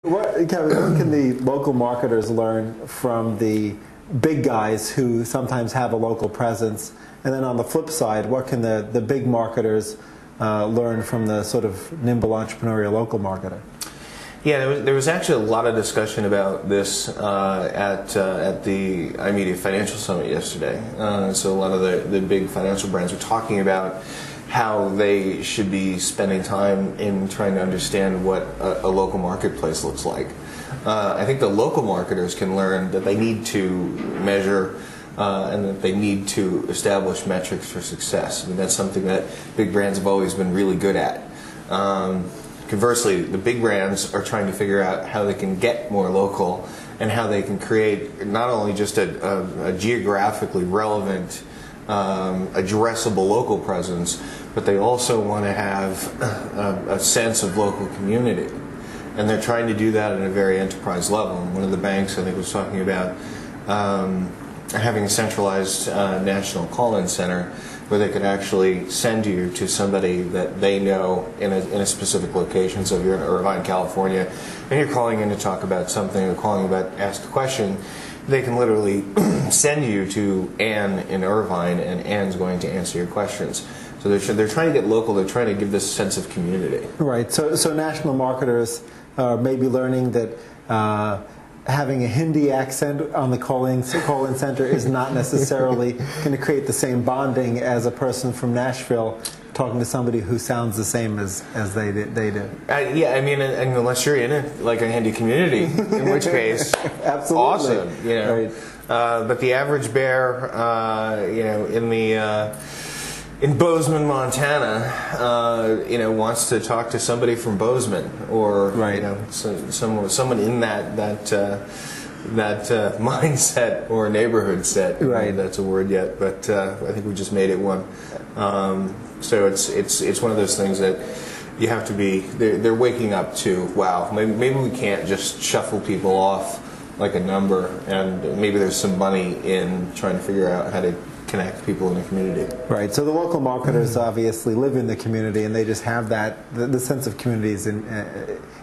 Kevin, what can the local marketers learn from the big guys who sometimes have a local presence? And then on the flip side, what can the big marketers learn from the sort of nimble entrepreneurial local marketer? Yeah, there was actually a lot of discussion about this at the iMedia Financial Summit yesterday. So a lot of the big financial brands were talking about how they should be spending time in trying to understand what a local marketplace looks like. I think the local marketers can learn that they need to measure and that they need to establish metrics for success. I mean, that's something that big brands have always been really good at. Conversely, the big brands are trying to figure out how they can get more local and how they can create not only just a geographically relevant, addressable local presence, but they also want to have a sense of local community. And they're trying to do that at a very enterprise level. And one of the banks, I think, was talking about having a centralized national call-in center where they could actually send you to somebody that they know in a specific location. So if you're in Irvine, California, and you're calling in to talk about something or calling about ask a question, they can literally send you to Ann in Irvine, and Ann's going to answer your questions. So they're trying to get local. They're trying to give this sense of community. Right. So national marketers may be learning that having a Hindi accent on the call-in center is not necessarily going to create the same bonding as a person from Nashville talking to somebody who sounds the same as they do. Yeah, I mean, and unless you're in a Hindi community, in which case, absolutely awesome. You know, right. But the average bear, in Bozeman, Montana, wants to talk to somebody from Bozeman, or right. someone in that mindset or neighborhood set. Right. That's a word yet, but I think we just made it one. So it's one of those things that you have to be. They're waking up to. Wow, maybe we can't just shuffle people off like a number, and maybe there's some money in trying to figure out how to connect people in the community. Right. So the local marketers obviously live in the community, and they just have that the sense of community is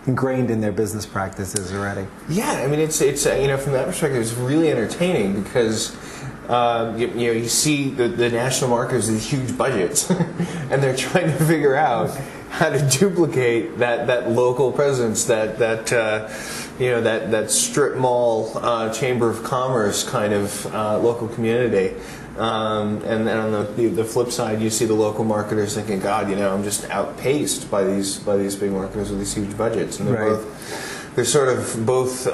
ingrained in their business practices already. Yeah, I mean it's from that perspective it's really entertaining because you see the national marketers with huge budgets, and they're trying to figure out how to duplicate that local presence, that strip mall, chamber of commerce kind of local community. And then on the flip side, you see the local marketers thinking, God, I'm just outpaced by these big marketers with these huge budgets, and they're sort of both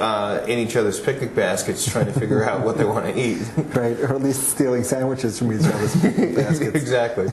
in each other's picnic baskets trying to figure out what they want to eat. Right, or at least stealing sandwiches from each other's picnic baskets. Exactly.